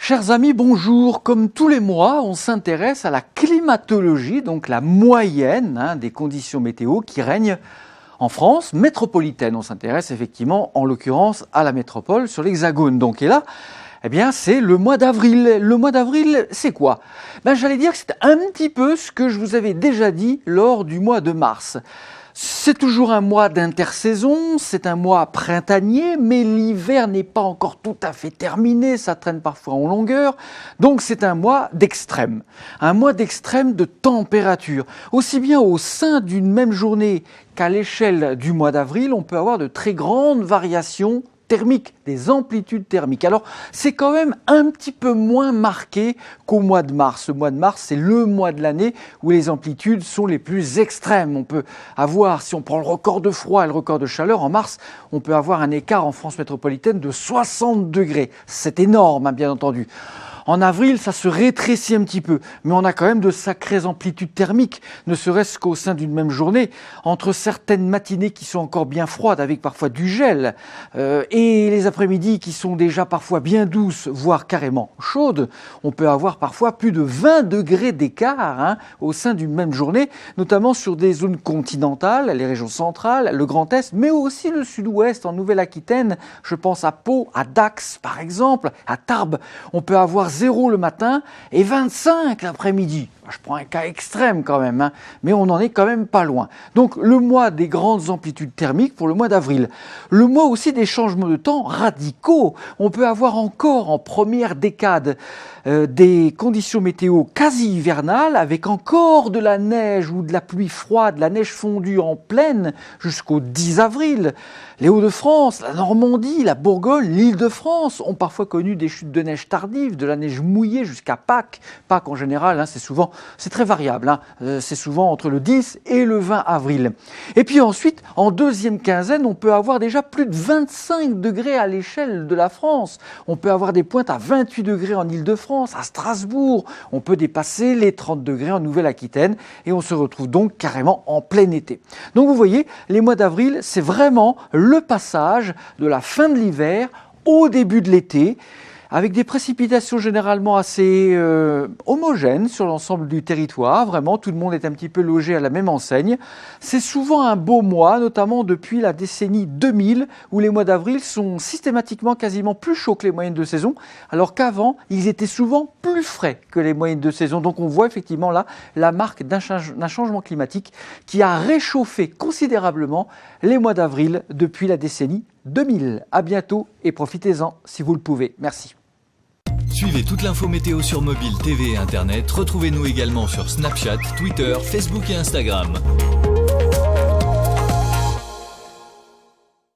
Chers amis, bonjour. Comme tous les mois, on s'intéresse à la climatologie, donc la moyenne des conditions météo qui règnent en France métropolitaine. On s'intéresse effectivement, en l'occurrence, à la métropole sur l'Hexagone. Donc, et là, c'est le mois d'avril. Le mois d'avril, c'est quoi? J'allais dire que c'est un petit peu ce que je vous avais déjà dit lors du mois de mars. C'est toujours un mois d'intersaison, c'est un mois printanier, mais l'hiver n'est pas encore tout à fait terminé, ça traîne parfois en longueur. Donc c'est un mois d'extrême de température. Aussi bien au sein d'une même journée qu'à l'échelle du mois d'avril, on peut avoir de très grandes variations thermiques, des amplitudes thermiques. Alors, c'est quand même un petit peu moins marqué qu'au mois de mars. Le mois de mars, c'est le mois de l'année où les amplitudes sont les plus extrêmes. On peut avoir, si on prend le record de froid et le record de chaleur, en mars, on peut avoir un écart en France métropolitaine de 60 degrés. C'est énorme, bien entendu. En avril, ça se rétrécit un petit peu, mais on a quand même de sacrées amplitudes thermiques, ne serait-ce qu'au sein d'une même journée, entre certaines matinées qui sont encore bien froides, avec parfois du gel, et les après-midi qui sont déjà parfois bien douces, voire carrément chaudes. On peut avoir parfois plus de 20 degrés d'écart au sein d'une même journée, notamment sur des zones continentales, les régions centrales, le Grand Est, mais aussi le Sud-Ouest, en Nouvelle-Aquitaine. Je pense à Pau, à Dax par exemple, à Tarbes. On peut avoir 0 le matin et 25 l'après-midi. Je prends un cas extrême quand même, mais on n'en est quand même pas loin. Donc le mois des grandes amplitudes thermiques pour le mois d'avril. Le mois aussi des changements de temps radicaux. On peut avoir encore en première décade des conditions météo quasi hivernales avec encore de la neige ou de la pluie froide, de la neige fondue en plaine jusqu'au 10 avril. Les Hauts-de-France, la Normandie, la Bourgogne, l'Île-de-France ont parfois connu des chutes de neige tardives, de la neige mouillée jusqu'à Pâques. Pâques en général, c'est très variable, c'est souvent entre le 10 et le 20 avril. Et puis ensuite, en deuxième quinzaine, on peut avoir déjà plus de 25 degrés à l'échelle de la France. On peut avoir des pointes à 28 degrés en Île-de-France, à Strasbourg. On peut dépasser les 30 degrés en Nouvelle-Aquitaine et on se retrouve donc carrément en plein été. Donc vous voyez, les mois d'avril, c'est vraiment le passage de la fin de l'hiver au début de l'été, avec des précipitations généralement assez homogènes sur l'ensemble du territoire. Vraiment, tout le monde est un petit peu logé à la même enseigne. C'est souvent un beau mois, notamment depuis la décennie 2000, où les mois d'avril sont systématiquement quasiment plus chauds que les moyennes de saison, alors qu'avant, ils étaient souvent plus frais que les moyennes de saison. Donc on voit effectivement là la marque d'un changement climatique qui a réchauffé considérablement les mois d'avril depuis la décennie 2000. À bientôt et profitez-en si vous le pouvez. Merci. Suivez toute l'info météo sur mobile, TV et Internet. Retrouvez-nous également sur Snapchat, Twitter, Facebook et Instagram.